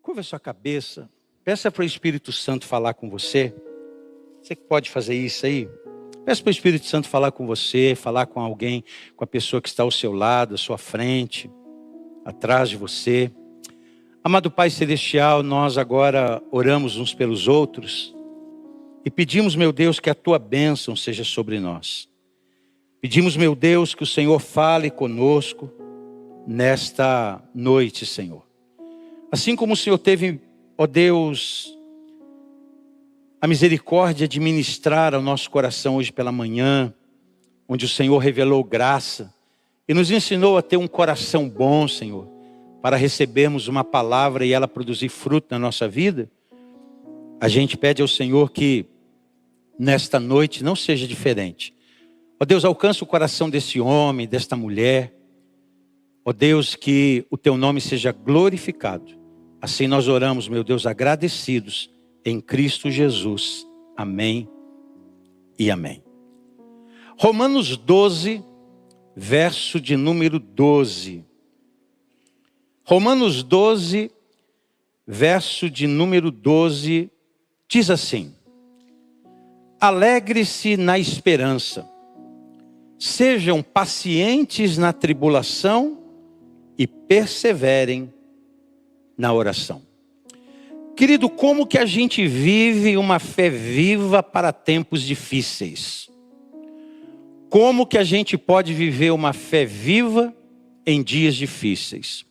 Curva a sua cabeça. Peça para o Espírito Santo falar com você. Você que pode fazer isso aí? Peça para o Espírito Santo falar com você, falar com alguém, com a pessoa que está ao seu lado, à sua frente, atrás de você. Amado Pai Celestial, nós agora oramos uns pelos outros e pedimos, meu Deus, que a Tua bênção seja sobre nós. Pedimos, meu Deus, que o Senhor fale conosco nesta noite, Senhor. Assim como o Senhor teve, ó Deus, a misericórdia de ministrar ao nosso coração hoje pela manhã, onde o Senhor revelou graça e nos ensinou a ter um coração bom, Senhor, para recebermos uma palavra e ela produzir fruto na nossa vida. A gente pede ao Senhor que nesta noite não seja diferente. Ó Deus, alcança o coração desse homem, desta mulher. Ó Deus, que o Teu nome seja glorificado. Assim nós oramos, meu Deus, agradecidos em Cristo Jesus. Amém e amém. Romanos 12, verso de número 12. Romanos 12, verso de número 12, diz assim: alegre-se na esperança, sejam pacientes na tribulação e perseverem na oração. Querido, como que a gente vive uma fé viva para tempos difíceis? Como que a gente pode viver uma fé viva em dias difíceis?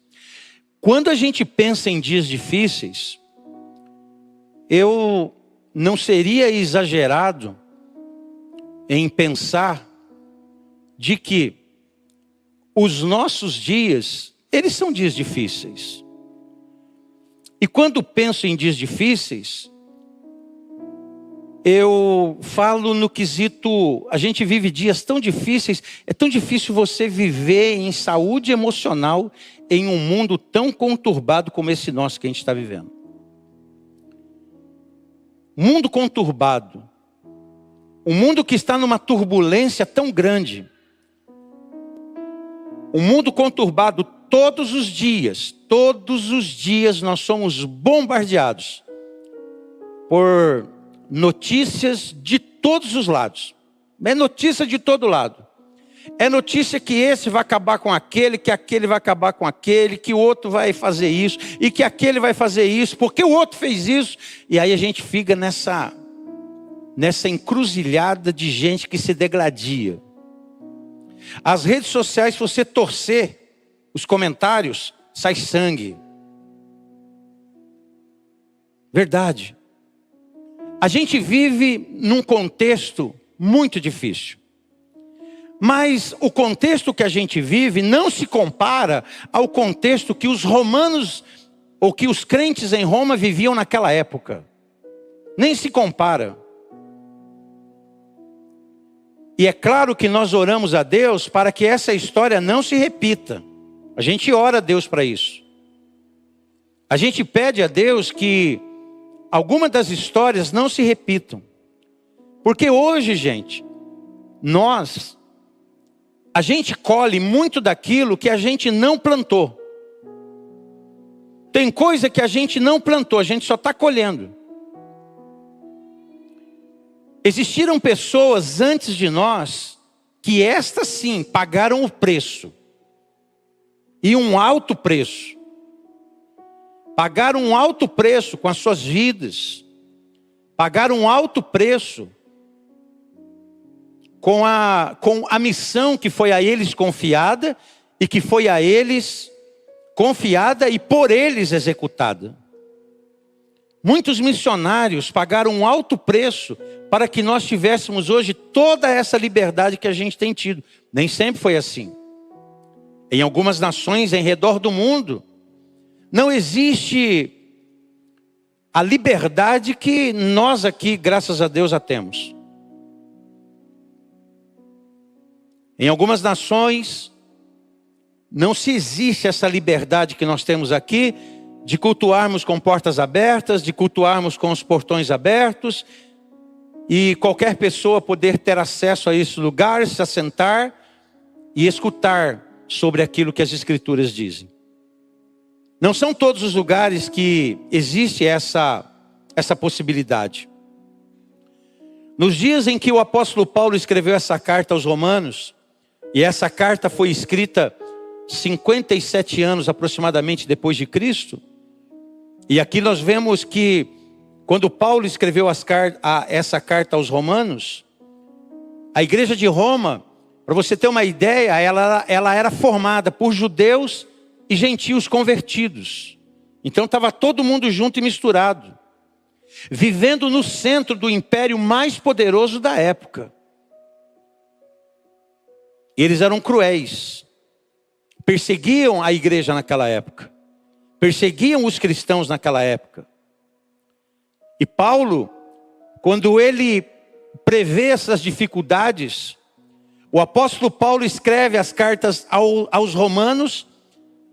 Quando a gente pensa em dias difíceis, eu não seria exagerado em pensar de que os nossos dias, eles são dias difíceis. E quando penso em dias difíceis, eu falo no quesito, a gente vive dias tão difíceis, é tão difícil você viver em saúde emocional em um mundo tão conturbado como esse nosso que a gente está vivendo. Mundo conturbado, um mundo que está numa turbulência tão grande, um mundo conturbado todos os dias nós somos bombardeados por notícias de todos os lados. É notícia de todo lado. É notícia que esse vai acabar com aquele, que aquele vai acabar com aquele, que o outro vai fazer isso, e que aquele vai fazer isso, porque o outro fez isso. E aí a gente fica nessa encruzilhada de gente que se degladia. As redes sociais, se você torcer os comentários, sai sangue. Verdade. A gente vive num contexto muito difícil. Mas o contexto que a gente vive não se compara ao contexto que os romanos, ou que os crentes em Roma viviam naquela época. Nem se compara. E é claro que nós oramos a Deus para que essa história não se repita. A gente ora a Deus para isso. A gente pede a Deus que algumas das histórias não se repitam. Porque hoje, gente, a gente colhe muito daquilo que a gente não plantou. Tem coisa que a gente não plantou, a gente só está colhendo. Existiram pessoas antes de nós que estas sim pagaram o preço. E um alto preço. Pagaram um alto preço com as suas vidas. Pagaram um alto preço com a missão que foi a eles confiada e que foi a eles confiada e por eles executada. Muitos missionários pagaram um alto preço para que nós tivéssemos hoje toda essa liberdade que a gente tem tido. Nem sempre foi assim. Em algumas nações em redor do mundo, não existe a liberdade que nós aqui, graças a Deus, a temos. Em algumas nações, não se existe essa liberdade que nós temos aqui, de cultuarmos com portas abertas, de cultuarmos com os portões abertos, e qualquer pessoa poder ter acesso a esse lugar, se assentar e escutar sobre aquilo que as Escrituras dizem. Não são todos os lugares que existe essa possibilidade. Nos dias em que o apóstolo Paulo escreveu essa carta aos Romanos, e essa carta foi escrita 57 anos aproximadamente depois de Cristo, e aqui nós vemos que quando Paulo escreveu essa carta aos Romanos, a igreja de Roma, para você ter uma ideia, ela era formada por judeus e gentios convertidos. Então estava todo mundo junto e misturado, vivendo no centro do império mais poderoso da época. Eles eram cruéis, perseguiam a igreja naquela época, perseguiam os cristãos naquela época. E Paulo, quando ele prevê essas dificuldades, o apóstolo Paulo escreve as cartas aos Romanos,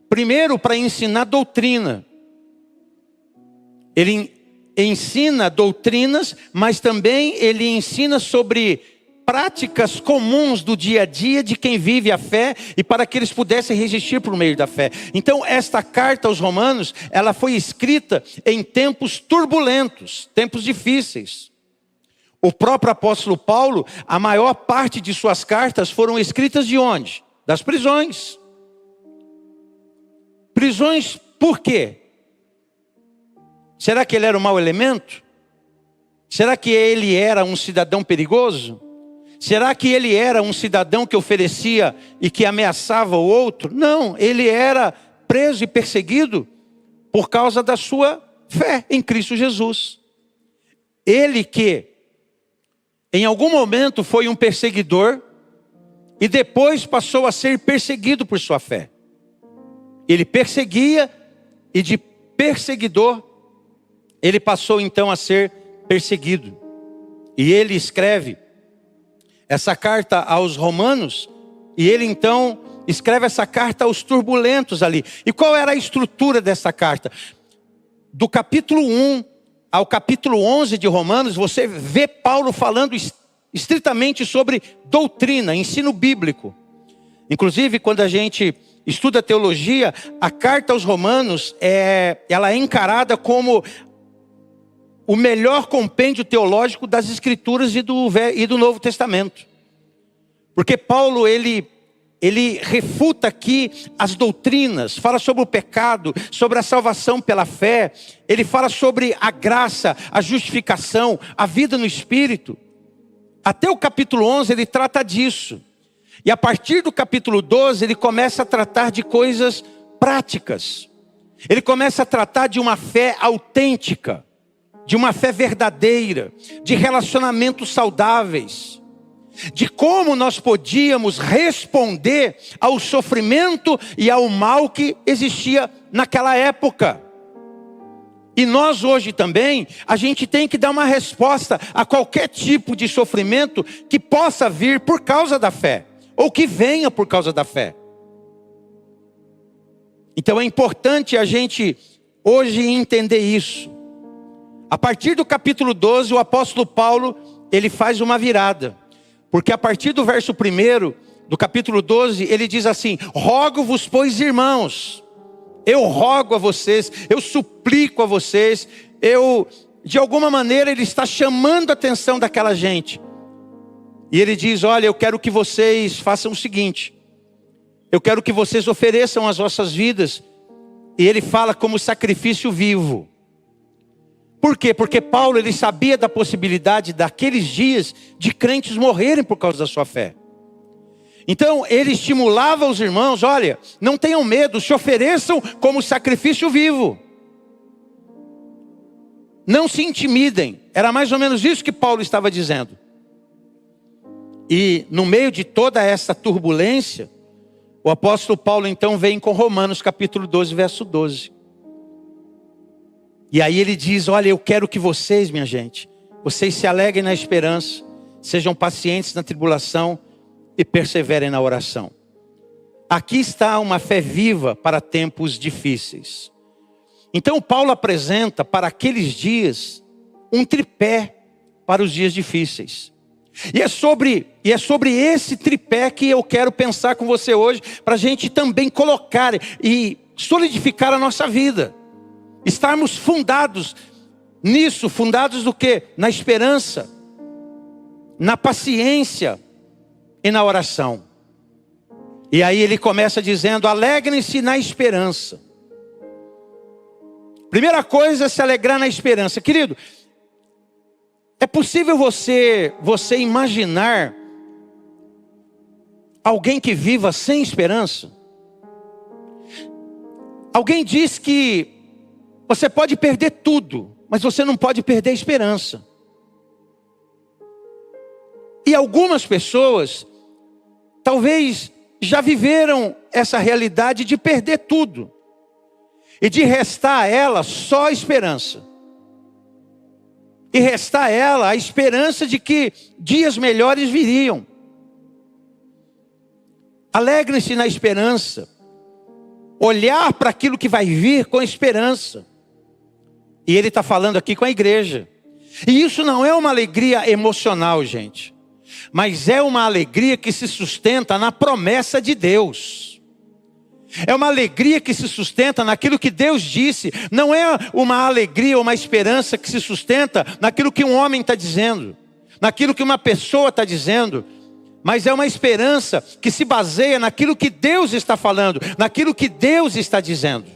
primeiro para ensinar doutrina. Ele ensina doutrinas, mas também ele ensina sobre práticas comuns do dia a dia de quem vive a fé, e para que eles pudessem resistir por meio da fé. Então esta carta aos Romanos, ela foi escrita em tempos turbulentos, tempos difíceis. O próprio apóstolo Paulo, a maior parte de suas cartas foram escritas de onde? Das prisões. Prisões por quê? Será que ele era um mau elemento? Será que ele era um cidadão perigoso? Será que ele era um cidadão que oferecia e que ameaçava o outro? Não, ele era preso e perseguido por causa da sua fé em Cristo Jesus. Ele que em algum momento foi um perseguidor e depois passou a ser perseguido por sua fé. Ele perseguia e de perseguidor ele passou então a ser perseguido. E ele escreve essa carta aos Romanos, e ele então escreve essa carta aos turbulentos ali. E qual era a estrutura dessa carta? Do capítulo 1 ao capítulo 11 de Romanos, você vê Paulo falando estritamente sobre doutrina, ensino bíblico. Inclusive, quando a gente estuda teologia, a carta aos Romanos, ela é encarada como o melhor compêndio teológico das Escrituras e do Novo Testamento. Porque Paulo, ele refuta aqui as doutrinas, fala sobre o pecado, sobre a salvação pela fé, ele fala sobre a graça, a justificação, a vida no Espírito. Até o capítulo 11 ele trata disso. E a partir do capítulo 12 ele começa a tratar de coisas práticas. Ele começa a tratar de uma fé autêntica, de uma fé verdadeira, de relacionamentos saudáveis, de como nós podíamos responder ao sofrimento e ao mal que existia naquela época. E nós hoje também, a gente tem que dar uma resposta a qualquer tipo de sofrimento que possa vir por causa da fé, ou que venha por causa da fé. Então é importante a gente hoje entender isso. A partir do capítulo 12, o apóstolo Paulo, ele faz uma virada. Porque a partir do verso 1 do capítulo 12, ele diz assim: rogo-vos, pois, irmãos, eu rogo a vocês, eu suplico a vocês, de alguma maneira ele está chamando a atenção daquela gente. E ele diz: olha, eu quero que vocês façam o seguinte, eu quero que vocês ofereçam as vossas vidas. E ele fala como sacrifício vivo. Por quê? Porque Paulo, ele sabia da possibilidade daqueles dias de crentes morrerem por causa da sua fé. Então ele estimulava os irmãos: olha, não tenham medo, se ofereçam como sacrifício vivo. Não se intimidem. Era mais ou menos isso que Paulo estava dizendo. E no meio de toda essa turbulência, o apóstolo Paulo então vem com Romanos capítulo 12, verso 12. E aí ele diz: olha, eu quero que vocês, minha gente, vocês se alegrem na esperança, sejam pacientes na tribulação e perseverem na oração. Aqui está uma fé viva para tempos difíceis. Então Paulo apresenta para aqueles dias um tripé para os dias difíceis. E é sobre esse tripé que eu quero pensar com você hoje, para a gente também colocar e solidificar a nossa vida. Estarmos fundados nisso, fundados do quê? Na esperança, na paciência e na oração. E aí ele começa dizendo: alegrem-se na esperança. Primeira coisa é se alegrar na esperança. Querido, é possível você imaginar alguém que viva sem esperança? Alguém diz que você pode perder tudo, mas você não pode perder a esperança. E algumas pessoas talvez já viveram essa realidade de perder tudo e de restar a ela só a esperança. E restar a ela a esperança de que dias melhores viriam. Alegre-se na esperança. Olhar para aquilo que vai vir com esperança. E ele está falando aqui com a igreja. E isso não é uma alegria emocional, gente. Mas é uma alegria que se sustenta na promessa de Deus. É uma alegria que se sustenta naquilo que Deus disse. Não é uma alegria ou uma esperança que se sustenta naquilo que um homem está dizendo, naquilo que uma pessoa está dizendo. Mas é uma esperança que se baseia naquilo que Deus está falando, naquilo que Deus está dizendo.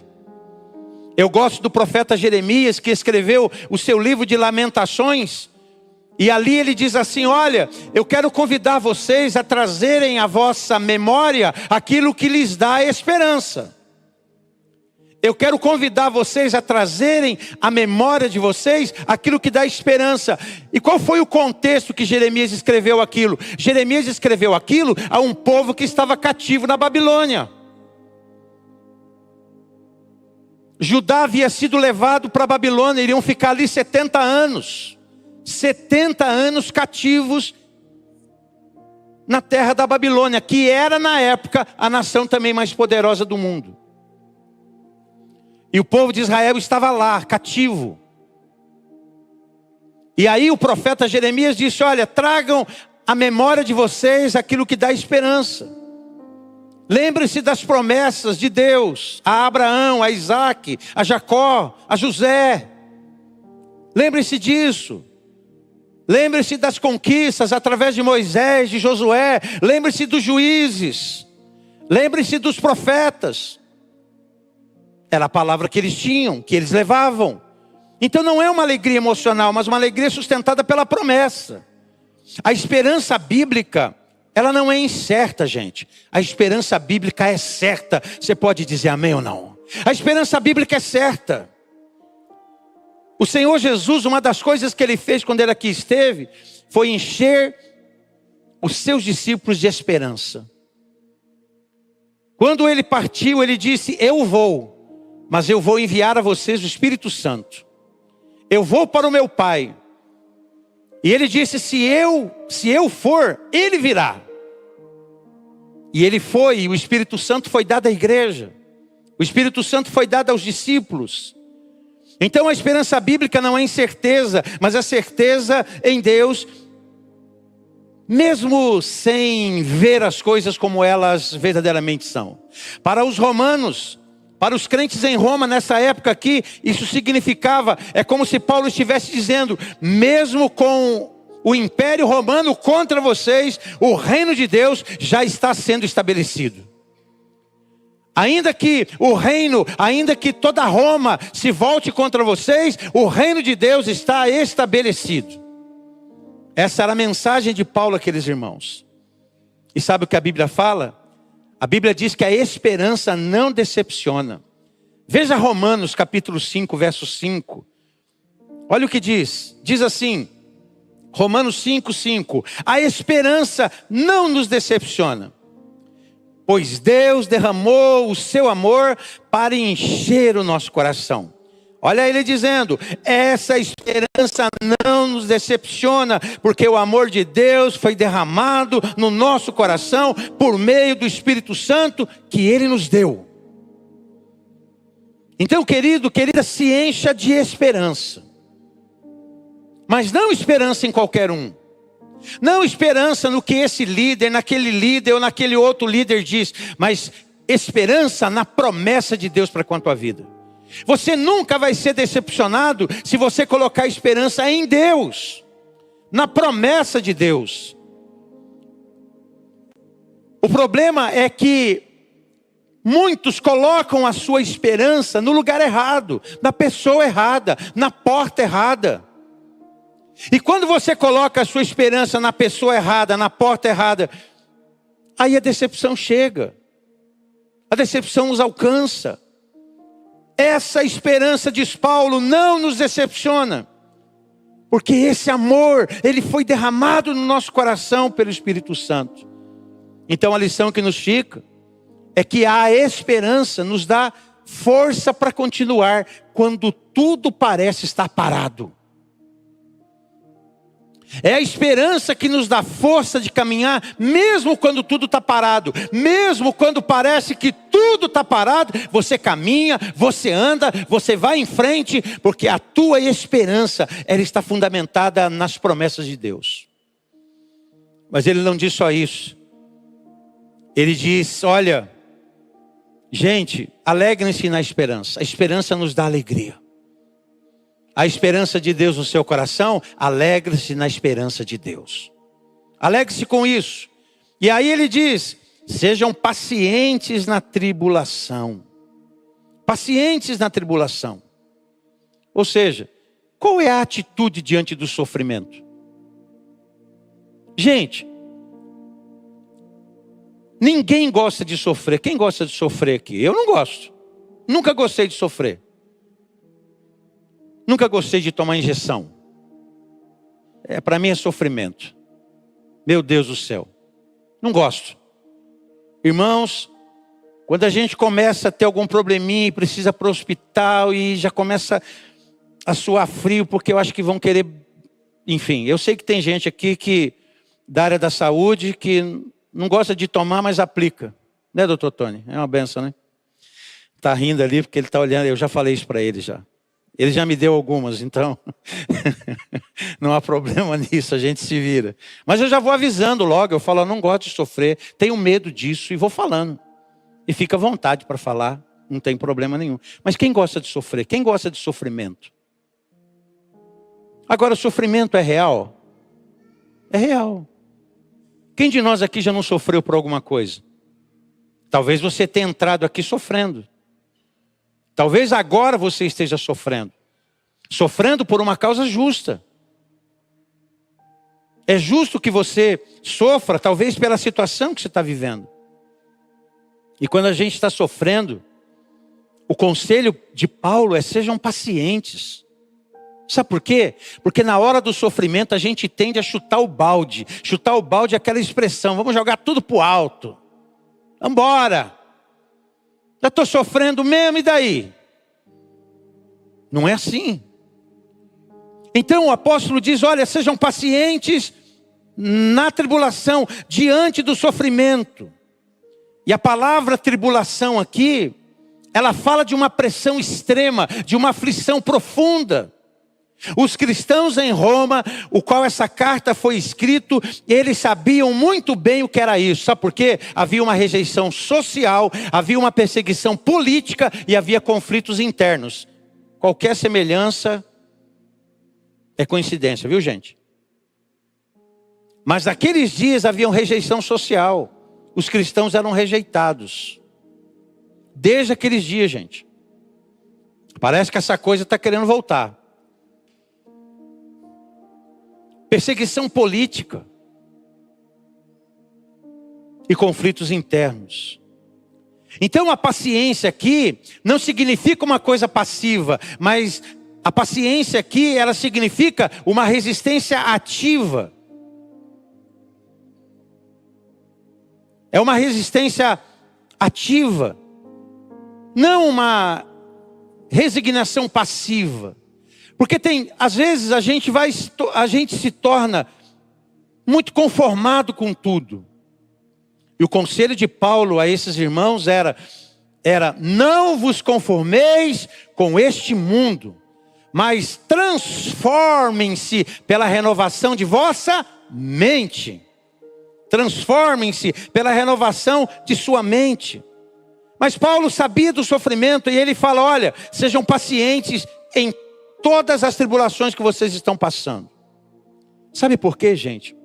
Eu gosto do profeta Jeremias, que escreveu o seu livro de Lamentações. E ali ele diz assim: olha, eu quero convidar vocês a trazerem à vossa memória aquilo que lhes dá esperança. Eu quero convidar vocês a trazerem à memória de vocês aquilo que dá esperança. E qual foi o contexto que Jeremias escreveu aquilo? Jeremias escreveu aquilo a um povo que estava cativo na Babilônia. Judá havia sido levado para a Babilônia, iriam ficar ali 70 anos. 70 anos cativos na terra da Babilônia, que era na época a nação também mais poderosa do mundo. E o povo de Israel estava lá, cativo. E aí o profeta Jeremias disse: olha, tragam à memória de vocês aquilo que dá esperança. Lembre-se das promessas de Deus a Abraão, a Isaac, a Jacó, a José. Lembre-se disso. Lembre-se das conquistas através de Moisés, de Josué. Lembre-se dos juízes. Lembre-se dos profetas. Era a palavra que eles tinham, que eles levavam. Então não é uma alegria emocional, mas uma alegria sustentada pela promessa. A esperança bíblica, ela não é incerta, gente. A esperança bíblica é certa. Você pode dizer amém ou não? A esperança bíblica é certa. O Senhor Jesus, uma das coisas que Ele fez quando Ele aqui esteve, foi encher os seus discípulos de esperança. Quando Ele partiu, Ele disse: eu vou, mas eu vou enviar a vocês o Espírito Santo. Eu vou para o meu Pai. E Ele disse: se eu for, Ele virá. E Ele foi, e o Espírito Santo foi dado à igreja. O Espírito Santo foi dado aos discípulos. Então a esperança bíblica não é incerteza, mas a certeza em Deus, mesmo sem ver as coisas como elas verdadeiramente são. Para os romanos, para os crentes em Roma nessa época aqui, isso significava, é como se Paulo estivesse dizendo: mesmo com o Império Romano contra vocês, o reino de Deus já está sendo estabelecido. Ainda que o reino, ainda que toda Roma se volte contra vocês, o reino de Deus está estabelecido. Essa era a mensagem de Paulo àqueles irmãos. E sabe o que a Bíblia fala? A Bíblia diz que a esperança não decepciona. Veja Romanos capítulo 5, verso 5. Olha o que diz. Diz assim, Romanos 5, 5. A esperança não nos decepciona, pois Deus derramou o seu amor para encher o nosso coração. Olha ele dizendo: essa esperança não nos decepciona, porque o amor de Deus foi derramado no nosso coração por meio do Espírito Santo que Ele nos deu. Então, querido, querida, se encha de esperança. Mas não esperança em qualquer um. Não esperança no que esse líder, naquele líder ou naquele outro líder diz, mas esperança na promessa de Deus para com a tua vida. Você nunca vai ser decepcionado se você colocar esperança em Deus, na promessa de Deus. O problema é que muitos colocam a sua esperança no lugar errado, na pessoa errada, na porta errada. E quando você coloca a sua esperança na pessoa errada, na porta errada, aí a decepção chega. A decepção nos alcança. Essa esperança, diz Paulo, não nos decepciona. Porque esse amor, ele foi derramado no nosso coração pelo Espírito Santo. Então a lição que nos fica é que a esperança nos dá força para continuar quando tudo parece estar parado. É a esperança que nos dá força de caminhar, mesmo quando tudo está parado. Mesmo quando parece que tudo está parado, você caminha, você anda, você vai em frente, porque a tua esperança, ela está fundamentada nas promessas de Deus. Mas ele não diz só isso. Ele diz, olha, gente, alegrem-se na esperança. A esperança nos dá alegria. A esperança de Deus no seu coração, alegre-se na esperança de Deus. Alegre-se com isso. E aí ele diz, sejam pacientes na tribulação. Pacientes na tribulação. Ou seja, qual é a atitude diante do sofrimento? Gente, ninguém gosta de sofrer. Quem gosta de sofrer aqui? Eu não gosto. Nunca gostei de sofrer. Nunca gostei de tomar injeção. Para mim é sofrimento. Meu Deus do céu. Não gosto. Irmãos, quando a gente começa a ter algum probleminha e precisa para o hospital e já começa a suar frio porque eu acho que vão querer... Enfim, eu sei que tem gente aqui que da área da saúde que não gosta de tomar, mas aplica. Né, doutor Tony? É uma benção, né? Está rindo ali porque ele está olhando. Eu já falei isso para ele já. Ele já me deu algumas, então não há problema nisso, a gente se vira. Mas eu já vou avisando logo, eu falo, eu não gosto de sofrer, tenho medo disso e vou falando. E fica à vontade para falar, não tem problema nenhum. Mas quem gosta de sofrer? Quem gosta de sofrimento? Agora, o sofrimento é real? É real. Quem de nós aqui já não sofreu por alguma coisa? Talvez você tenha entrado aqui sofrendo. Talvez agora você esteja sofrendo. Sofrendo por uma causa justa. É justo que você sofra, talvez pela situação que você está vivendo. E quando a gente está sofrendo, o conselho de Paulo é: sejam pacientes. Sabe por quê? Porque na hora do sofrimento a gente tende a chutar o balde. Chutar o balde é aquela expressão, vamos jogar tudo para o alto. Vamos embora. Já estou sofrendo mesmo, e daí? Não é assim. Então o apóstolo diz, olha, sejam pacientes na tribulação, diante do sofrimento. E a palavra tribulação aqui, ela fala de uma pressão extrema, de uma aflição profunda. Os cristãos em Roma, o qual essa carta foi escrita, eles sabiam muito bem o que era isso. Sabe por quê? Havia uma rejeição social, havia uma perseguição política e havia conflitos internos. Qualquer semelhança é coincidência, viu, gente? Mas naqueles dias havia rejeição social. Os cristãos eram rejeitados. Desde aqueles dias, gente. Parece que essa coisa está querendo voltar. Perseguição política e conflitos internos. Então a paciência aqui não significa uma coisa passiva, mas a paciência aqui, ela significa uma resistência ativa. É uma resistência ativa, não uma resignação passiva. Porque às vezes a gente se torna muito conformado com tudo. E o conselho de Paulo a esses irmãos era não vos conformeis com este mundo, mas transformem-se pela renovação de vossa mente. Transformem-se pela renovação de sua mente. Mas Paulo sabia do sofrimento e ele fala, olha, sejam pacientes em todas as tribulações que vocês estão passando. Sabe por quê, gente?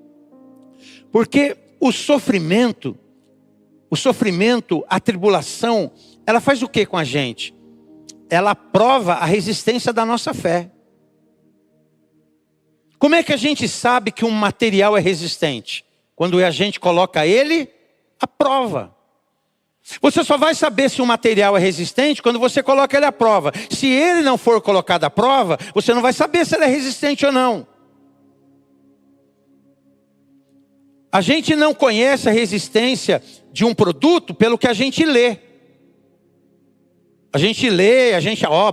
Porque o sofrimento, a tribulação, ela faz o que com a gente? Ela prova a resistência da nossa fé. Como é que a gente sabe que um material é resistente? Quando a gente coloca ele à prova. Você só vai saber se um material é resistente quando você coloca ele à prova. Se ele não for colocado à prova, você não vai saber se ele é resistente ou não. A gente não conhece a resistência de um produto pelo que a gente lê. A gente lê,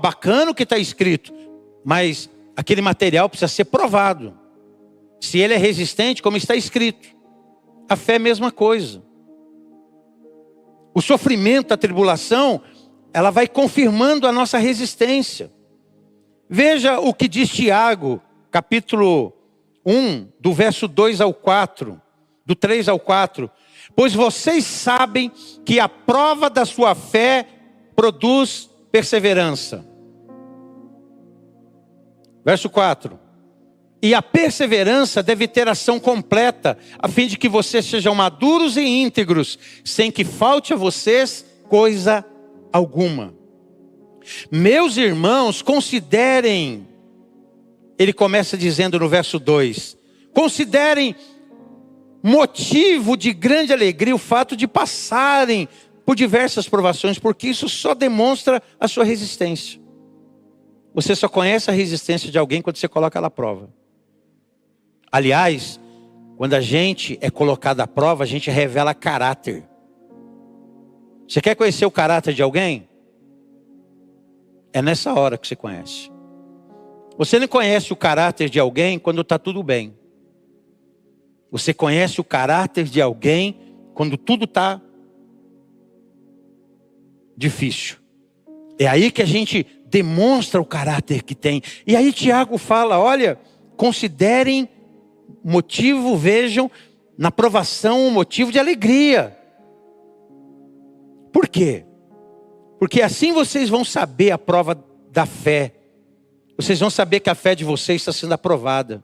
bacana o que está escrito. Mas aquele material precisa ser provado. Se ele é resistente, como está escrito. A fé é a mesma coisa. O sofrimento, a tribulação, ela vai confirmando a nossa resistência. Veja o que diz Tiago, capítulo 1, do verso 2 ao 4, do 3 ao 4. Pois vocês sabem que a prova da sua fé produz perseverança. Verso 4. E a perseverança deve ter ação completa, a fim de que vocês sejam maduros e íntegros, sem que falte a vocês coisa alguma. Meus irmãos, considerem, ele começa dizendo no verso 2, considerem motivo de grande alegria o fato de passarem por diversas provações, porque isso só demonstra a sua resistência. Você só conhece a resistência de alguém quando você coloca ela à prova. Aliás, quando a gente é colocado à prova, a gente revela caráter. Você quer conhecer o caráter de alguém? É nessa hora que você conhece. Você não conhece o caráter de alguém quando está tudo bem. Você conhece o caráter de alguém quando tudo está difícil. É aí que a gente demonstra o caráter que tem. E aí Tiago fala, olha, considerem motivo, vejam, na provação um motivo de alegria. Por quê? Porque assim vocês vão saber a prova da fé. Vocês vão saber que a fé de vocês está sendo aprovada.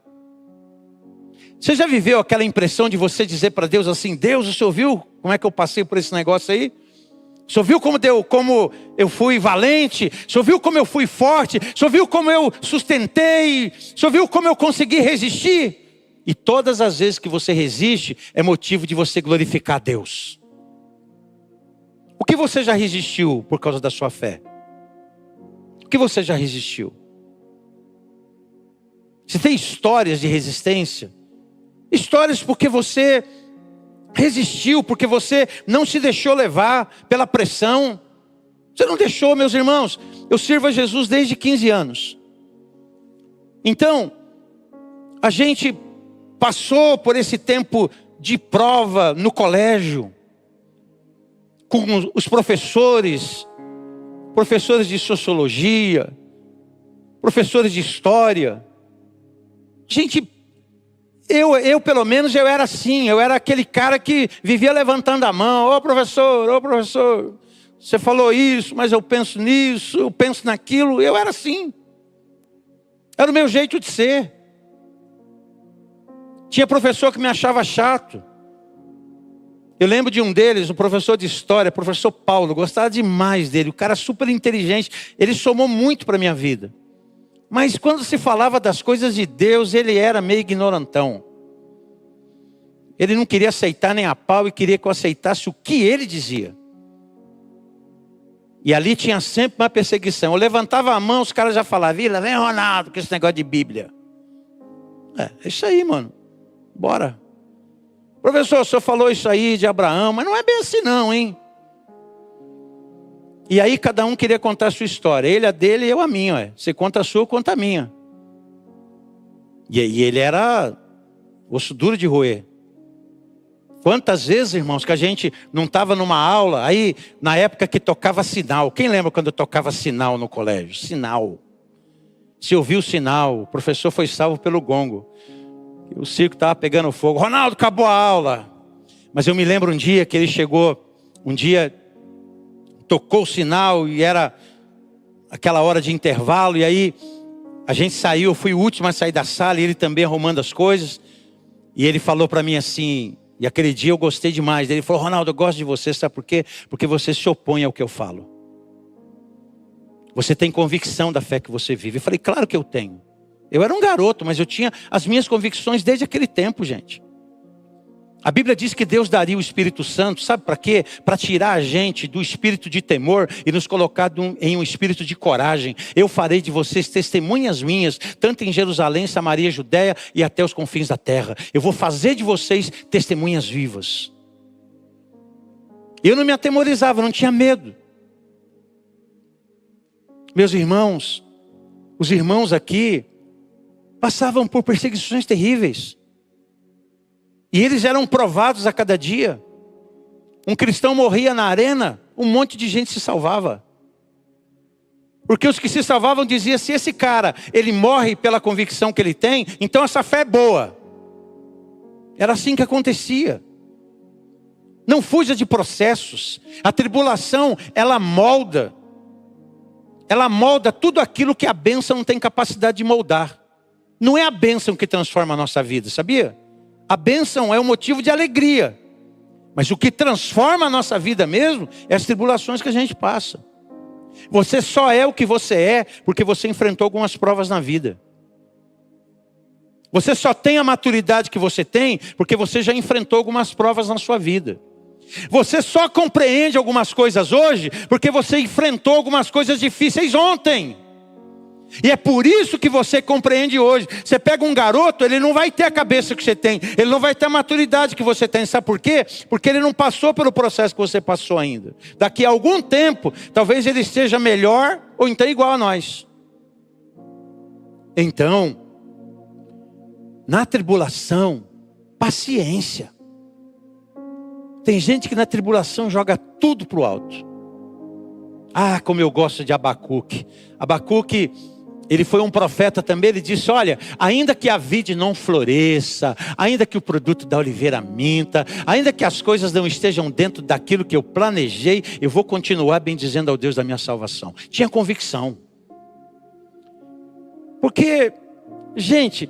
Você já viveu aquela impressão de você dizer para Deus assim, Deus, o Senhor viu como é que eu passei por esse negócio aí? O Senhor viu como eu fui valente? O Senhor viu como eu fui forte? O Senhor viu como eu sustentei? O Senhor viu como eu consegui resistir? E todas as vezes que você resiste, é motivo de você glorificar a Deus. O que você já resistiu por causa da sua fé? O que você já resistiu? Você tem histórias de resistência? Histórias porque você resistiu, porque você não se deixou levar pela pressão. Você não deixou, meus irmãos. Eu sirvo a Jesus desde 15 anos. Então, a gente passou por esse tempo de prova no colégio, com os professores de sociologia, professores de história. Gente, eu pelo menos eu era assim, eu era aquele cara que vivia levantando a mão, ô professor, você falou isso, mas eu penso nisso, eu penso naquilo, eu era assim. Era o meu jeito de ser. Tinha professor que me achava chato. Eu lembro de um deles, um professor de história, professor Paulo, gostava demais dele, o cara super inteligente, ele somou muito para a minha vida. Mas quando se falava das coisas de Deus, ele era meio ignorantão. Ele não queria aceitar nem a pau e queria que eu aceitasse o que ele dizia. E ali tinha sempre uma perseguição. Eu levantava a mão, os caras já falavam, vira, vem Ronaldo, com esse negócio de Bíblia. É isso aí, mano. Bora. Professor, o senhor falou isso aí de Abraão, mas não é bem assim não, hein? E aí cada um queria contar a sua história. Ele a dele e eu a minha. Ué. Você conta a sua, eu conto a minha. E ele era osso duro de roer. Quantas vezes, irmãos, que a gente não estava numa aula, aí na época que tocava sinal. Quem lembra quando eu tocava sinal no colégio? Sinal. Se ouviu o sinal, o professor foi salvo pelo gongo. O circo estava pegando fogo. Ronaldo, acabou a aula. Mas eu me lembro um dia que ele chegou, tocou o sinal e era aquela hora de intervalo. E aí a gente saiu, eu fui o último a sair da sala e ele também arrumando as coisas. E ele falou para mim assim, e aquele dia eu gostei demais. Ele falou: Ronaldo, eu gosto de você, sabe por quê? Porque você se opõe ao que eu falo. Você tem convicção da fé que você vive. Eu falei: claro que eu tenho. Eu era um garoto, mas eu tinha as minhas convicções desde aquele tempo, gente. A Bíblia diz que Deus daria o Espírito Santo, sabe para quê? Para tirar a gente do espírito de temor e nos colocar em um espírito de coragem. Eu farei de vocês testemunhas minhas, tanto em Jerusalém, Samaria, Judéia e até os confins da terra. Eu vou fazer de vocês testemunhas vivas. Eu não me atemorizava, não tinha medo. Meus irmãos, os irmãos aqui passavam por perseguições terríveis. E eles eram provados a cada dia. Um cristão morria na arena, um monte de gente se salvava. Porque os que se salvavam diziam: se esse cara, ele morre pela convicção que ele tem, então essa fé é boa. Era assim que acontecia. Não fuja de processos. A tribulação, ela molda tudo aquilo que a bênção não tem capacidade de moldar. Não é a bênção que transforma a nossa vida, sabia? A bênção é um motivo de alegria. Mas o que transforma a nossa vida mesmo é as tribulações que a gente passa. Você só é o que você é porque você enfrentou algumas provas na vida. Você só tem a maturidade que você tem porque você já enfrentou algumas provas na sua vida. Você só compreende algumas coisas hoje porque você enfrentou algumas coisas difíceis ontem. E é por isso que você compreende hoje. Você pega um garoto, ele não vai ter a cabeça que você tem, ele não vai ter a maturidade que você tem. Sabe por quê? Porque ele não passou pelo processo que você passou ainda. Daqui a algum tempo, talvez ele esteja melhor ou então igual a nós. Então, na tribulação, paciência. Tem gente que na tribulação joga tudo para o alto. Ah, como eu gosto de Abacuque. Abacuque, ele foi um profeta também. Ele disse: olha, ainda que a vide não floresça, ainda que o produto da oliveira minta, ainda que as coisas não estejam dentro daquilo que eu planejei, eu vou continuar bendizendo ao Deus da minha salvação. Tinha convicção. Porque, gente,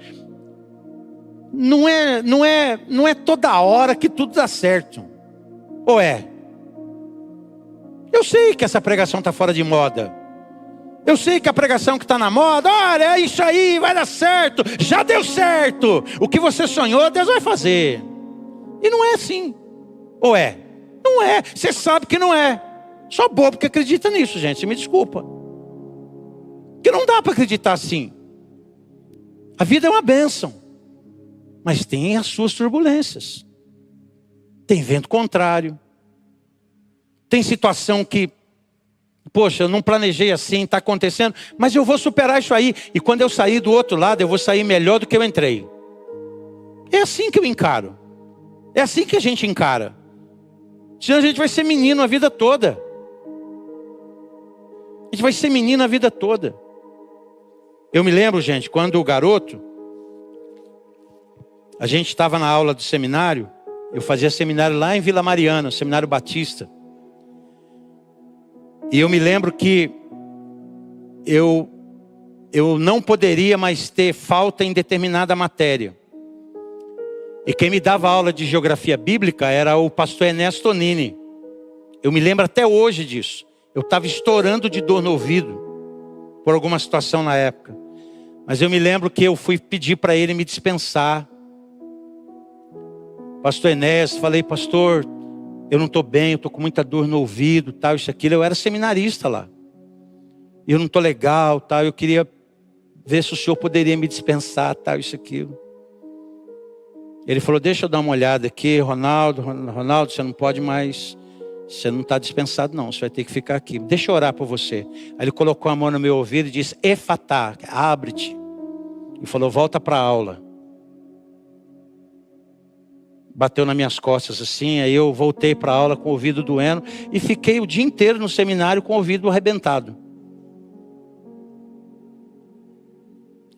não é toda hora que tudo dá certo. Ou é? Eu sei que essa pregação está fora de moda. Eu sei que a pregação que está na moda, olha, é isso aí, vai dar certo. Já deu certo. O que você sonhou, Deus vai fazer. E não é assim. Ou é? Não é. Você sabe que não é. Só bobo que acredita nisso, gente. Você me desculpa. Porque não dá para acreditar assim. A vida é uma bênção. Mas tem as suas turbulências. Tem vento contrário. Tem situação que, poxa, eu não planejei assim, está acontecendo, mas eu vou superar isso aí. E quando eu sair do outro lado, eu vou sair melhor do que eu entrei. É assim que eu encaro. É assim que a gente encara. Senão a gente vai ser menino a vida toda. A gente vai ser menino a vida toda. Eu me lembro, gente, quando o garoto, a gente estava na aula do seminário. Eu fazia seminário lá em Vila Mariana, seminário batista. E eu me lembro que eu não poderia mais ter falta em determinada matéria. E quem me dava aula de geografia bíblica era o pastor Ernesto Tonini. Eu me lembro até hoje disso. Eu estava estourando de dor no ouvido por alguma situação na época. Mas eu me lembro que eu fui pedir para ele me dispensar. Pastor Ernesto, falei: pastor, eu não estou bem, eu estou com muita dor no ouvido, tal, isso, aquilo. Eu era seminarista lá. E eu não estou legal, tal. Eu queria ver se o senhor poderia me dispensar, tal, isso, aquilo. Ele falou: deixa eu dar uma olhada aqui, Ronaldo, você não pode mais, você não está dispensado não, você vai ter que ficar aqui. Deixa eu orar por você. Aí ele colocou a mão no meu ouvido e disse: Efatá, abre-te. E falou: volta para a aula. Bateu nas minhas costas assim, aí eu voltei para a aula com o ouvido doendo e fiquei o dia inteiro no seminário com o ouvido arrebentado.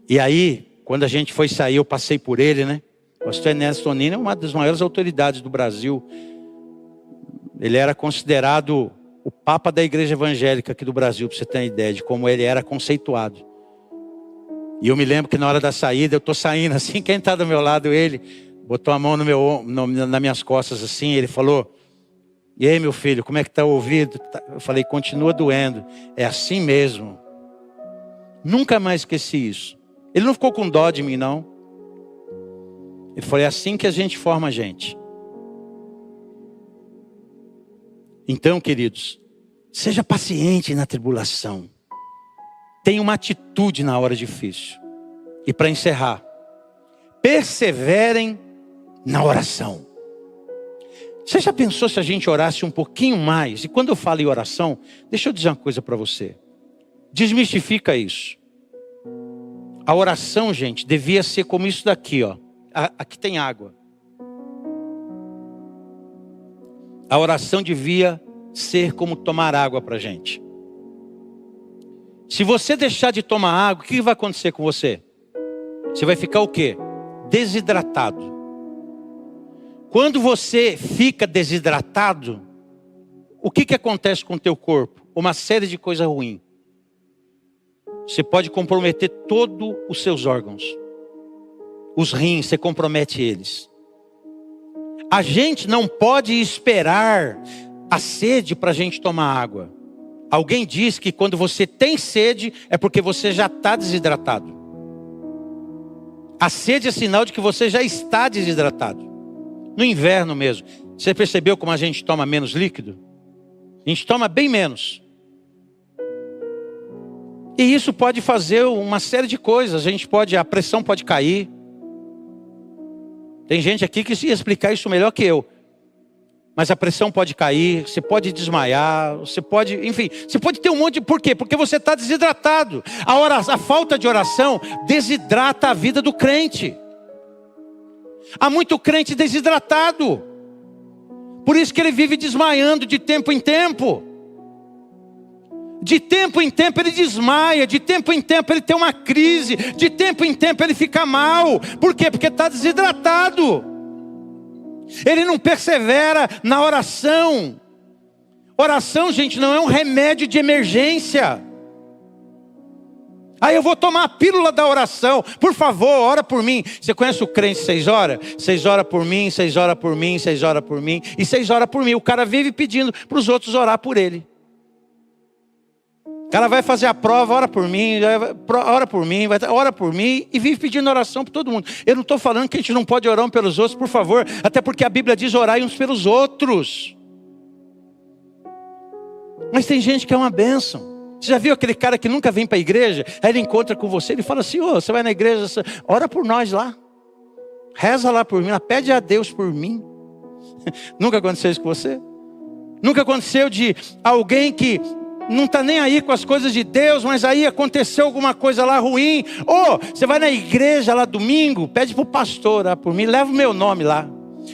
E aí, quando a gente foi sair, eu passei por ele, né? O pastor Ernesto Tonini é uma das maiores autoridades do Brasil. Ele era considerado o Papa da Igreja Evangélica aqui do Brasil, para você ter uma ideia de como ele era conceituado. E eu me lembro que na hora da saída, eu estou saindo assim, quem está do meu lado, ele botou a mão nas minhas costas assim, ele falou: e aí, meu filho, como é que está o ouvido? Eu falei: continua doendo, é assim mesmo. Nunca mais esqueci isso. Ele não ficou com dó de mim, não. Ele falou: é assim que a gente forma a gente. Então, queridos, seja paciente na tribulação. Tenha uma atitude na hora difícil. E para encerrar, perseverem na oração. Você já pensou se a gente orasse um pouquinho mais? E quando eu falo em oração, deixa eu dizer uma coisa para você. Desmistifica isso. A oração, gente, devia ser como isso daqui, ó. Aqui tem água. A oração devia ser como tomar água para a gente. Se você deixar de tomar água, o que vai acontecer com você? Você vai ficar o quê? Desidratado. Quando você fica desidratado, o que acontece com o teu corpo? Uma série de coisas ruins. Você pode comprometer todos os seus órgãos. Os rins, você compromete eles. A gente não pode esperar a sede para a gente tomar água. Alguém diz que quando você tem sede, é porque você já está desidratado. A sede é sinal de que você já está desidratado. No inverno mesmo. Você percebeu como a gente toma menos líquido? A gente toma bem menos. E isso pode fazer uma série de coisas. A pressão pode cair. Tem gente aqui que ia explicar isso melhor que eu. Mas a pressão pode cair, você pode desmaiar, você pode, enfim, você pode ter um monte de... Por quê? Porque você está desidratado. A falta de oração desidrata a vida do crente. Há muito crente desidratado. Por isso que ele vive desmaiando de tempo em tempo. De tempo em tempo ele desmaia, de tempo em tempo ele tem uma crise, de tempo em tempo ele fica mal. Por quê? Porque está desidratado. Ele não persevera na oração. Oração, gente, não é um remédio de emergência. Aí eu vou tomar a pílula da oração. Por favor, ora por mim. Você conhece o crente 6 horas? 6 horas por mim, 6 horas por mim, 6 horas por mim e 6 horas por mim. O cara vive pedindo para os outros orar por ele. O cara vai fazer a prova, ora por mim, ora por mim e vive pedindo oração para todo mundo. Eu não estou falando que a gente não pode orar uns pelos outros, por favor. Até porque a Bíblia diz orar uns pelos outros. Mas tem gente que é uma bênção. Você já viu aquele cara que nunca vem para a igreja? Aí ele encontra com você, ele fala assim: você vai na igreja, ora por nós lá. Reza lá por mim, pede a Deus por mim. Nunca aconteceu isso com você? Nunca aconteceu de alguém que não está nem aí com as coisas de Deus, mas aí aconteceu alguma coisa lá ruim? Você vai na igreja lá domingo, pede para o pastor orar por mim, leva o meu nome lá.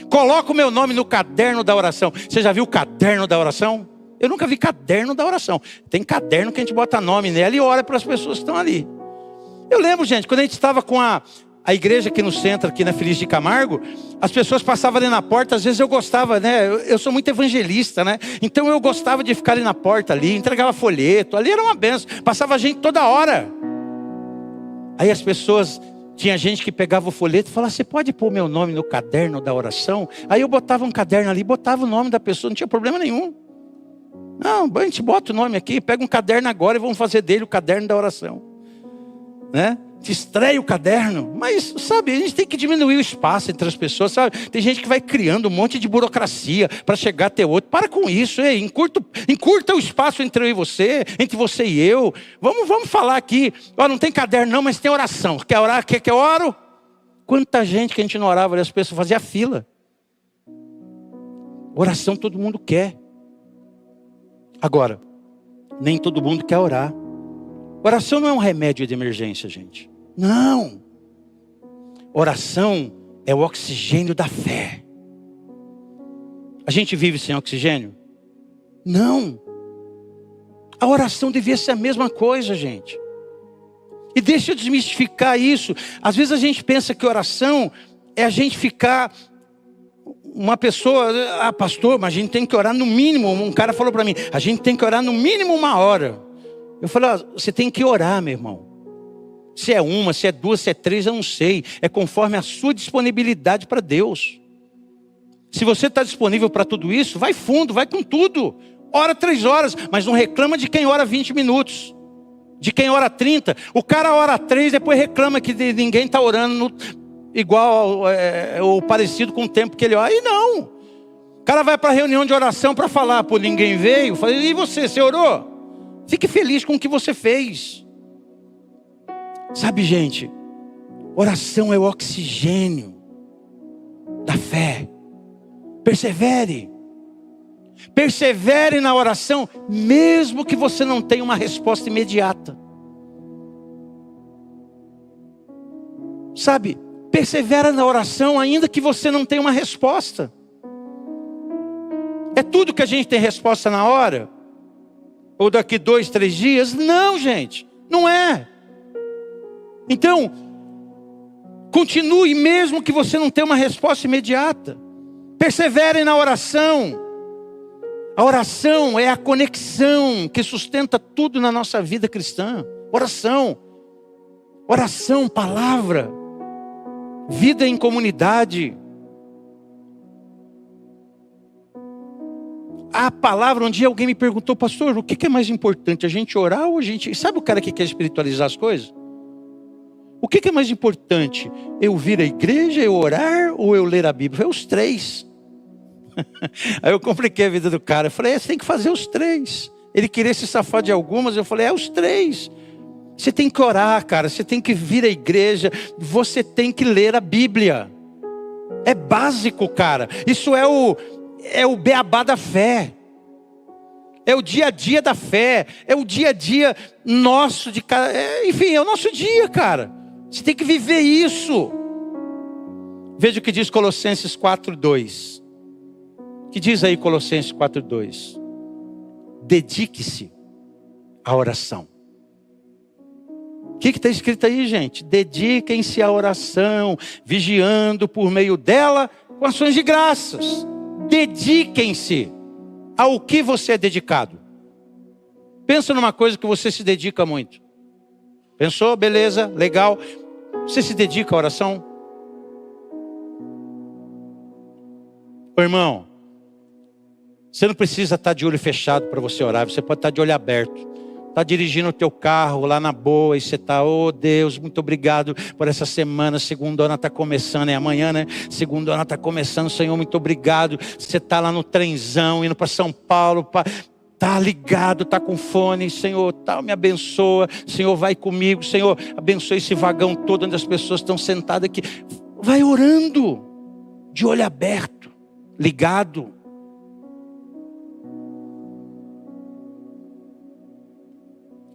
Coloca o meu nome no caderno da oração. Você já viu o caderno da oração? Eu nunca vi caderno da oração. Tem caderno que a gente bota nome nela e ora para as pessoas que estão ali. Eu lembro, gente, quando a gente estava com a igreja aqui no centro, aqui na Feliz de Camargo, as pessoas passavam ali na porta, às vezes eu gostava, né? Eu sou muito evangelista, né? Então eu gostava de ficar ali na porta, ali, entregava folheto, ali era uma benção, passava gente toda hora. Aí as pessoas, tinha gente que pegava o folheto e falava: você pode pôr meu nome no caderno da oração? Aí eu botava um caderno ali, botava o nome da pessoa, não tinha problema nenhum. Não, a gente bota o nome aqui, pega um caderno agora e vamos fazer dele o caderno da oração, né? Estreia o caderno, mas sabe, a gente tem que diminuir o espaço entre as pessoas, sabe? Tem gente que vai criando um monte de burocracia para chegar até outro. Para com isso, encurta o espaço entre eu e você, entre você e eu. Vamos falar aqui. Não tem caderno não, mas tem oração. Quer orar? Quer que eu oro? Quanta gente que a gente não orava, as pessoas faziam fila. Oração todo mundo quer. Agora, nem todo mundo quer orar. Oração não é um remédio de emergência, gente. Não. Oração é o oxigênio da fé. A gente vive sem oxigênio? Não. A oração devia ser a mesma coisa, gente. E deixa eu desmistificar isso. Às vezes a gente pensa que oração é a gente ficar uma pessoa, pastor, mas a gente tem que orar no mínimo. Um cara falou para mim, a gente tem que orar no mínimo 1 hora. Eu falei, você tem que orar, meu irmão. Se é 1, se é 2, se é 3, eu não sei. É conforme a sua disponibilidade para Deus. Se você está disponível para tudo isso, vai fundo, vai com tudo. Ora 3 horas, mas não reclama de quem ora 20 minutos. De quem ora 30. O cara ora 3, depois reclama que ninguém está orando igual ou parecido com o tempo que ele ora. E não. O cara vai para a reunião de oração para falar, pô, ninguém veio. Eu falei, e você orou? Fique feliz com o que você fez. Sabe, gente, oração é o oxigênio da fé. Persevere. Persevere na oração, mesmo que você não tenha uma resposta imediata. Sabe, persevera na oração, ainda que você não tenha uma resposta. É tudo que a gente tem resposta na hora? Ou daqui 2, 3 dias? Não, gente, não é. Então, continue mesmo que você não tenha uma resposta imediata. Persevere na oração. A oração é a conexão que sustenta tudo na nossa vida cristã. Oração. Oração, palavra. Vida em comunidade. A palavra, um dia alguém me perguntou, pastor, o que é mais importante? A gente orar ou a gente... Sabe o cara que quer espiritualizar as coisas? O que é mais importante? Eu vir à igreja, eu orar ou eu ler a Bíblia? É os 3. Aí eu compliquei a vida do cara. Eu falei, você tem que fazer os 3. Ele queria se safar de algumas. Eu falei, os 3. Você tem que orar, cara. Você tem que vir à igreja. Você tem que ler a Bíblia. É básico, cara. Isso é o beabá da fé. É o dia a dia da fé. É o dia a dia nosso de cada... enfim, é o nosso dia, cara. Você tem que viver isso. Veja o que diz Colossenses 4:2. O que diz aí Colossenses 4:2? Dedique-se à oração. O que está escrito aí, gente? Dediquem-se à oração, vigiando por meio dela com ações de graças. Dediquem-se ao que você é dedicado. Pensa numa coisa que você se dedica muito. Pensou? Beleza, legal. Você se dedica à oração? Ô, irmão, você não precisa estar de olho fechado para você orar. Você pode estar de olho aberto. Está dirigindo o teu carro lá na boa e você está, oh Deus, muito obrigado por essa semana. Segundona está começando, é amanhã, né? Segundona está começando, Senhor, muito obrigado. Você está lá no trenzão, indo para São Paulo, está ligado, está com fone, Senhor, me abençoa. Senhor, vai comigo, Senhor, abençoa esse vagão todo onde as pessoas estão sentadas aqui. Vai orando, de olho aberto, ligado.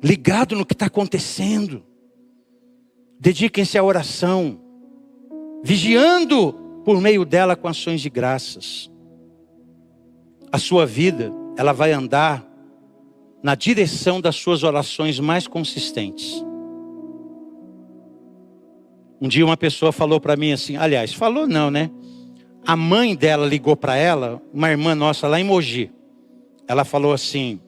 Ligado no que está acontecendo. Dediquem-se à oração, vigiando por meio dela com ações de graças. A sua vida, ela vai andar na direção das suas orações mais consistentes. Um dia uma pessoa falou para mim assim, aliás, falou não, né? A mãe dela ligou para ela, uma irmã nossa lá em Mogi. Ela falou assim,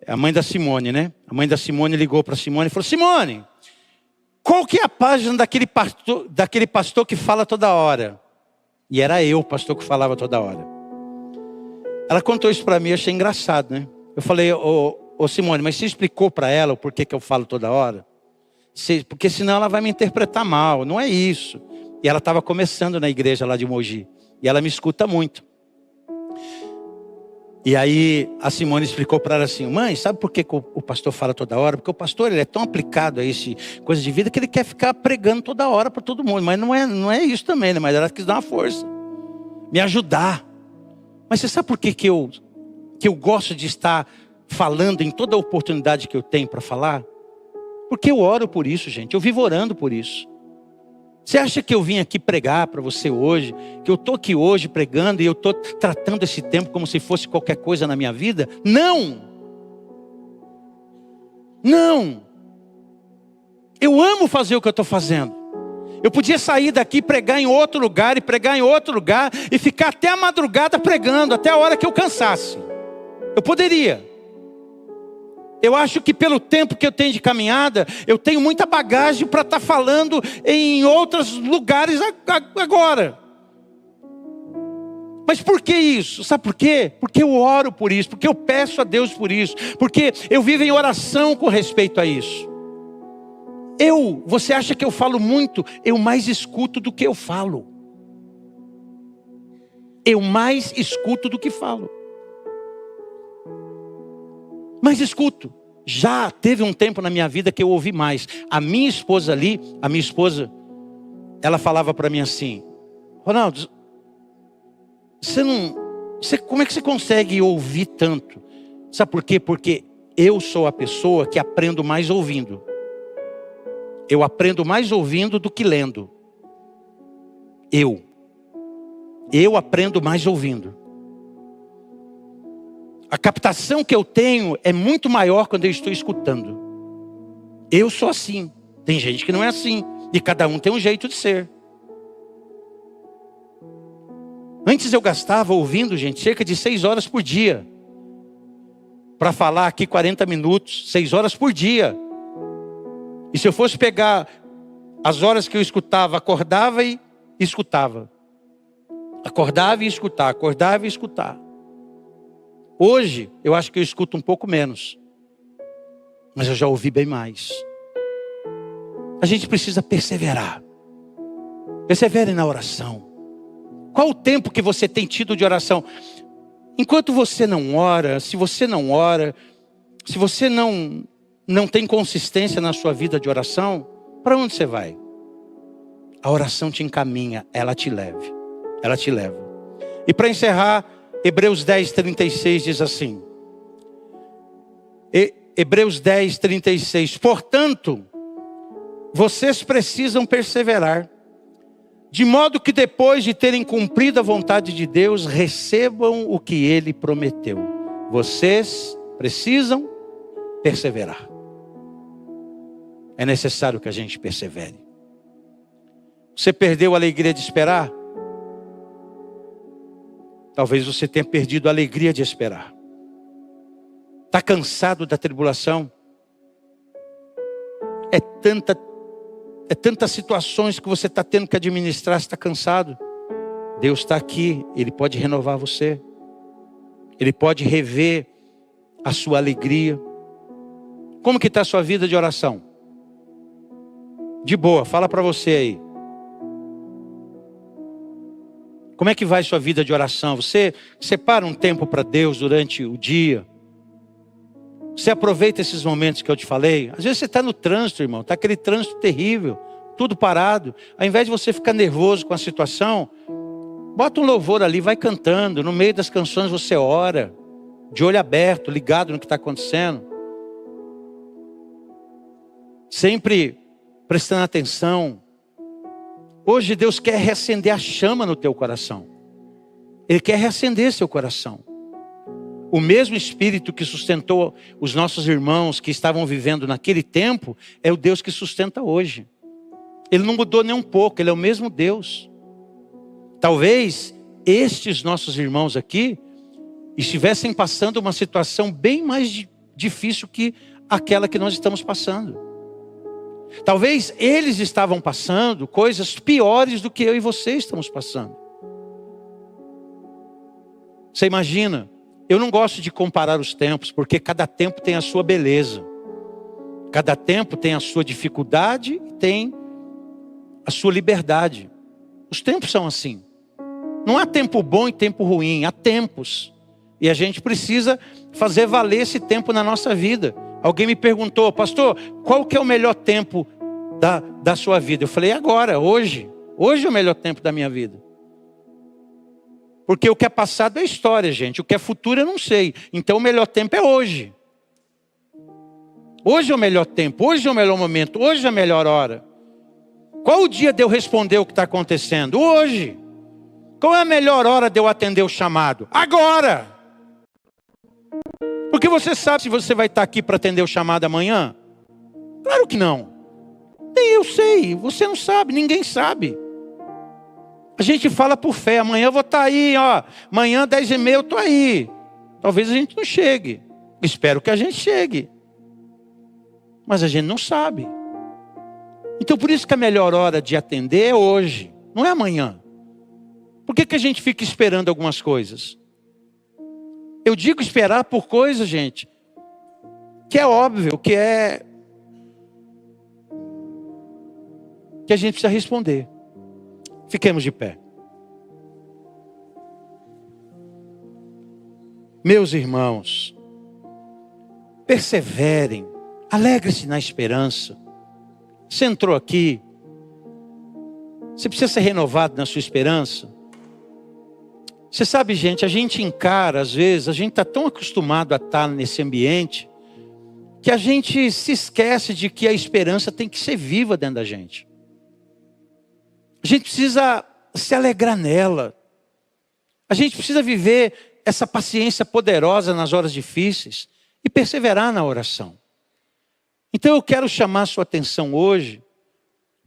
a mãe da Simone, né? A mãe da Simone ligou para Simone e falou, Simone, qual que é a página daquele pastor que fala toda hora? E era eu, o pastor que falava toda hora. Ela contou isso para mim, eu achei engraçado, né? Eu falei, ô Simone, mas você explicou para ela o porquê que eu falo toda hora? Porque senão ela vai me interpretar mal, não é isso. E ela estava começando na igreja lá de Mogi. E ela me escuta muito. E aí a Simone explicou para ela assim, mãe, sabe por que o pastor fala toda hora? Porque o pastor ele é tão aplicado a esse coisa de vida que ele quer ficar pregando toda hora para todo mundo. Mas não é isso também, né? Mas ela quis dar uma força, me ajudar. Mas você sabe por que eu gosto de estar falando em toda a oportunidade que eu tenho para falar? Porque eu oro por isso, gente. Eu vivo orando por isso. Você acha que eu vim aqui pregar para você hoje? Que eu estou aqui hoje pregando e eu estou tratando esse tempo como se fosse qualquer coisa na minha vida? Não! Não! Eu amo fazer o que eu estou fazendo. Eu podia sair daqui, pregar em outro lugar, e pregar em outro lugar, e ficar até a madrugada pregando, até a hora que eu cansasse. Eu poderia. Eu acho que pelo tempo que eu tenho de caminhada, eu tenho muita bagagem para estar falando em outros lugares agora. Mas por que isso? Sabe por quê? Porque eu oro por isso, porque eu peço a Deus por isso, porque eu vivo em oração com respeito a isso. Você acha que eu falo muito? Eu mais escuto do que eu falo. Eu mais escuto do que falo. Mas escuto. Já teve um tempo na minha vida que eu ouvi mais. A minha esposa, ela falava para mim assim: Ronaldo, como é que você consegue ouvir tanto? Sabe por quê? Porque eu sou a pessoa que aprendo mais ouvindo. Eu aprendo mais ouvindo do que lendo. Eu aprendo mais ouvindo. A captação que eu tenho é muito maior quando eu estou escutando. Eu sou assim. Tem gente que não é assim. E cada um tem um jeito de ser. Antes eu gastava ouvindo, gente, cerca de 6 horas por dia. Para falar aqui 40 minutos, 6 horas por dia. E se eu fosse pegar as horas que eu escutava, acordava e escutava. Acordava e escutar, acordava e escutar. Hoje, eu acho que eu escuto um pouco menos. Mas eu já ouvi bem mais. A gente precisa perseverar. Persevere na oração. Qual o tempo que você tem tido de oração? Enquanto você não ora, se você não ora, se você não tem consistência na sua vida de oração, para onde você vai? A oração te encaminha, ela te leva. Ela te leva. E para encerrar, Hebreus 10, 36 diz assim. Hebreus 10, 36. Portanto, vocês precisam perseverar, de modo que depois de terem cumprido a vontade de Deus, recebam o que Ele prometeu. Vocês precisam perseverar. É necessário que a gente persevere. Você perdeu a alegria de esperar? Talvez você tenha perdido a alegria de esperar. Está cansado da tribulação? É tantas situações que você está tendo que administrar, você está cansado. Deus está aqui, Ele pode renovar você. Ele pode rever a sua alegria. Como que está a sua vida de oração? De boa, fala para você aí. Como é que vai sua vida de oração? Você separa um tempo para Deus durante o dia? Você aproveita esses momentos que eu te falei? Às vezes você está no trânsito, irmão. Está aquele trânsito terrível. Tudo parado. Ao invés de você ficar nervoso com a situação, bota um louvor ali, vai cantando. No meio das canções você ora. De olho aberto, ligado no que está acontecendo. Sempre prestando atenção. Hoje Deus quer reacender a chama no teu coração. Ele quer reacender seu coração. O mesmo Espírito que sustentou os nossos irmãos que estavam vivendo naquele tempo, é o Deus que sustenta hoje. Ele não mudou nem um pouco, Ele é o mesmo Deus. Talvez estes nossos irmãos aqui estivessem passando uma situação bem mais difícil que aquela que nós estamos passando. Talvez eles estavam passando coisas piores do que eu e você estamos passando. Você imagina? Eu não gosto de comparar os tempos, porque cada tempo tem a sua beleza. Cada tempo tem a sua dificuldade e tem a sua liberdade. Os tempos são assim. Não há tempo bom e tempo ruim, há tempos. E a gente precisa fazer valer esse tempo na nossa vida. Alguém me perguntou, pastor, qual que é o melhor tempo da sua vida? Eu falei, agora, hoje. Hoje é o melhor tempo da minha vida. Porque o que é passado é história, gente. O que é futuro eu não sei. Então o melhor tempo é hoje. Hoje é o melhor tempo, hoje é o melhor momento, hoje é a melhor hora. Qual o dia de eu responder o que está acontecendo? Hoje. Qual é a melhor hora de eu atender o chamado? Agora. Porque você sabe se você vai estar aqui para atender o chamado amanhã? Claro que não. Nem eu sei, você não sabe, ninguém sabe. A gente fala por fé, amanhã eu vou estar aí, ó. Amanhã 10h30 eu estou aí. Talvez a gente não chegue. Espero que a gente chegue. Mas a gente não sabe. Então por isso que a melhor hora de atender é hoje, não é amanhã. Por que a gente fica esperando algumas coisas? Eu digo esperar por coisas, gente, que é óbvio, que a gente precisa responder. Fiquemos de pé. Meus irmãos, perseverem, alegre-se na esperança. Você entrou aqui, você precisa ser renovado na sua esperança. Você sabe, gente, a gente encara, às vezes, a gente está tão acostumado a estar nesse ambiente, que a gente se esquece de que a esperança tem que ser viva dentro da gente. A gente precisa se alegrar nela. A gente precisa viver essa paciência poderosa nas horas difíceis e perseverar na oração. Então eu quero chamar a sua atenção hoje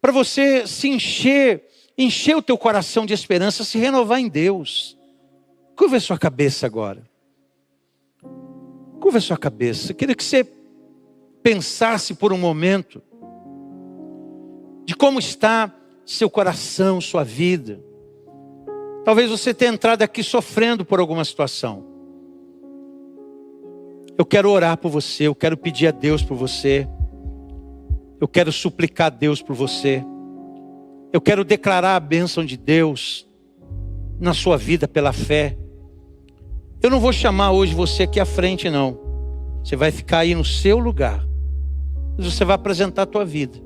para você se encher o teu coração de esperança, se renovar em Deus. Curva a sua cabeça agora. Curva a sua cabeça. Eu queria que você pensasse por um momento de como está seu coração, sua vida. Talvez você tenha entrado aqui sofrendo por alguma situação. Eu quero orar por você, eu quero pedir a Deus por você. Eu quero suplicar a Deus por você. Eu quero declarar a bênção de Deus na sua vida pela fé. Eu não vou chamar hoje você aqui à frente, não. Você vai ficar aí no seu lugar. Mas você vai apresentar a tua vida.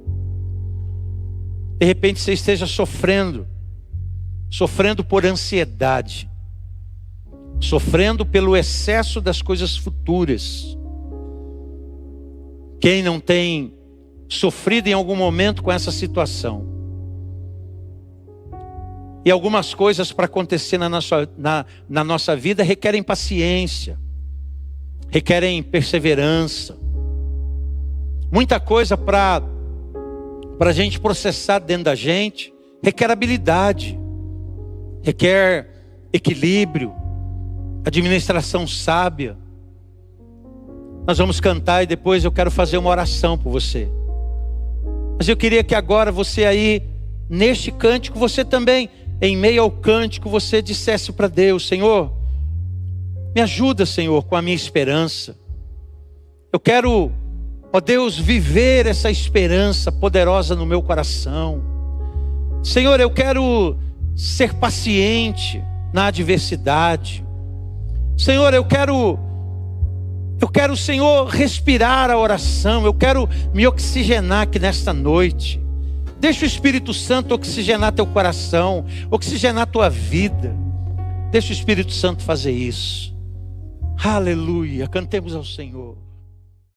De repente você esteja sofrendo por ansiedade, sofrendo pelo excesso das coisas futuras. Quem não tem sofrido em algum momento com essa situação? E algumas coisas para acontecer na nossa vida requerem paciência, requerem perseverança. Muita coisa para a gente processar dentro da gente requer habilidade, requer equilíbrio, administração sábia. Nós vamos cantar e depois eu quero fazer uma oração por você. Mas eu queria que agora você aí, neste cântico, você também, em meio ao cântico, você dissesse para Deus: Senhor, me ajuda, Senhor, com a minha esperança. Eu quero, ó Deus, viver essa esperança poderosa no meu coração. Senhor, eu quero ser paciente na adversidade. Senhor, eu quero, Senhor, respirar a oração. Eu quero me oxigenar aqui nesta noite. Deixa o Espírito Santo oxigenar teu coração, oxigenar tua vida. Deixa o Espírito Santo fazer isso. Aleluia, cantemos ao Senhor.